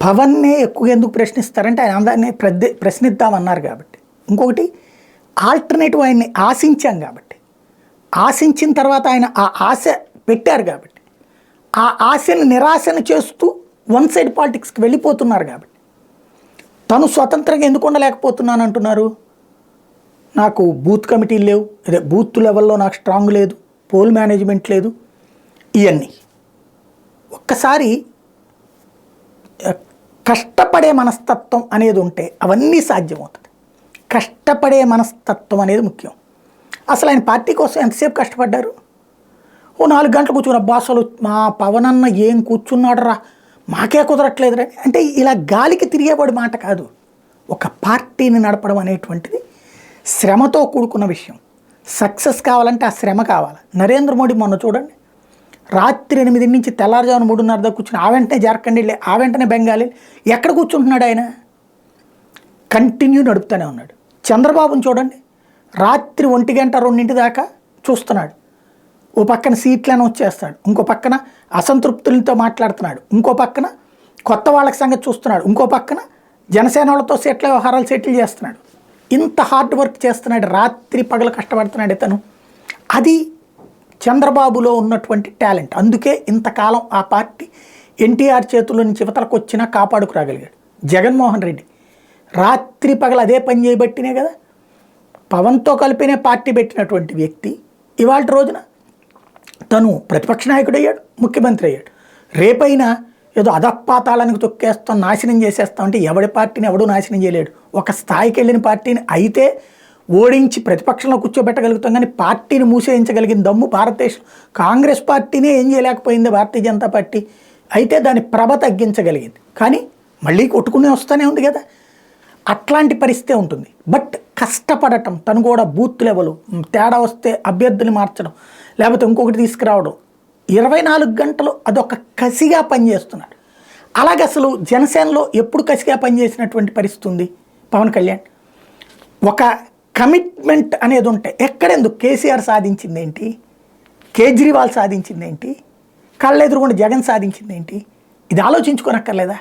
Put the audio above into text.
పవన్నే ఎక్కువగా ఎందుకు ప్రశ్నిస్తారంటే ఆయన అందరినీ ప్రశ్నిద్దామన్నారు కాబట్టి. ఇంకొకటి ఆల్టర్నేటివ్ ఆయన్ని ఆశించాం కాబట్టి, ఆశించిన తర్వాత ఆయన ఆ ఆశ పెట్టారు కాబట్టి, ఆ ఆశని నిరాశను చేస్తూ వన్ సైడ్ పాలిటిక్స్కి వెళ్ళిపోతున్నారు కాబట్టి, తను స్వతంత్రంగా ఎందుకు ఉండలేకపోతున్నాను అంటున్నారు. నాకు బూత్ కమిటీలు లేవు, అదే బూత్ లెవెల్లో నాకు స్ట్రాంగ్ లేదు, పోల్ మేనేజ్మెంట్ లేదు, ఇవన్నీ. ఒక్కసారి కష్టపడే మనస్తత్వం అనేది ఉంటే అవన్నీ సాధ్యమవుతుంది. కష్టపడే మనస్తత్వం అనేది ముఖ్యం. అసలు ఆయన పార్టీ కోసం ఎంతసేపు కష్టపడ్డారు? ఓ 4 గంటలు కూర్చున్న బాసలు మా పవన్ అన్న ఏం కూర్చున్నాడు రా, మాకే కుదరట్లేదురా అంటే ఇలా గాలికి తిరిగేవాడి మాట కాదు. ఒక పార్టీని నడపడం అనేటువంటిది శ్రమతో కూడుకున్న విషయం. సక్సెస్ కావాలంటే ఆ శ్రమ కావాలి. నరేంద్ర మోడీ మొన్న చూడండి, రాత్రి 8 నుంచి తెల్లారుజామున 3:30 దాకా కూర్చుని ఆ వెంటనే జార్ఖండ్ వెళ్ళి ఆ వెంటనే బెంగాల్ ఎక్కడ కూర్చుంటున్నాడు ఆయన? కంటిన్యూ నడుపుతూనే ఉన్నాడు. చంద్రబాబుని చూడండి, రాత్రి 1 గంట 2 దాకా చూస్తున్నాడు. ఓ పక్కన సీట్లను వచ్చేస్తాడు, ఇంకో పక్కన అసంతృప్తులతో మాట్లాడుతున్నాడు, ఇంకో పక్కన కొత్త వాళ్ళకి సంగతి చూస్తున్నాడు, ఇంకో పక్కన జనసేన వాళ్ళతో సీట్ల వ్యవహారాలు సెటిల్ చేస్తున్నాడు. ఇంత హార్డ్ వర్క్ చేస్తున్నాడు, రాత్రి పగలు కష్టపడుతున్నాడు ఇతను. అది చంద్రబాబులో ఉన్నటువంటి టాలెంట్. అందుకే ఇంతకాలం ఆ పార్టీ ఎన్టీఆర్ చేతుల్లో నుంచి యువతలకు వచ్చినా కాపాడుకురాగలిగాడు. జగన్మోహన్ రెడ్డి రాత్రి పగలు అదే పని చేయబట్టినే కదా పవన్తో కలిపినే పార్టీ పెట్టినటువంటి వ్యక్తి ఇవాళ రోజున తను ప్రతిపక్ష నాయకుడు అయ్యాడు, ముఖ్యమంత్రి అయ్యాడు. రేపైనా ఏదో అధపాతాళానికి తొక్కేస్తాం, నాశనం చేసేస్తాం అంటే ఎవడి పార్టీని ఎవడూ నాశనం చేయలేడు. ఒక స్థాయికి వెళ్ళిన పార్టీని అయితే ఓడించి ప్రతిపక్షంలో కూర్చోబెట్టగలుగుతాం, కానీ పార్టీని మూసేయించగలిగిన దమ్ము భారతదేశం కాంగ్రెస్ పార్టీనే ఏం చేయలేకపోయింది భారతీయ జనతా పార్టీ. అయితే దాని ప్రభ తగ్గించగలిగింది, కానీ మళ్ళీ కొట్టుకునే వస్తూనే ఉంది కదా. అట్లాంటి పరిస్థితే ఉంటుంది. బట్ కష్టపడటం, తను కూడా బూత్ లెవెల్ తేడా వస్తే అభ్యర్థులు మార్చడం, లేకపోతే ఇంకొకటి తీసుకురావడం, 24 గంటలు అదొక కసిగా పనిచేస్తున్నాడు. అలాగే అసలు జనసేనలో ఎప్పుడు కసిగా పనిచేసినటువంటి పరిస్థితి ఉంది పవన్ కళ్యాణ్? ఒక కమిట్మెంట్ అనేది ఉంటే ఎక్కడెందుకు కేసీఆర్ సాధించింది ఏంటి, కేజ్రీవాల్ సాధించింది ఏంటి, కళ్ళెదురుగుండా జగన్ సాధించింది ఏంటి, ఇది ఆలోచించుకోనక్కర్లేదా?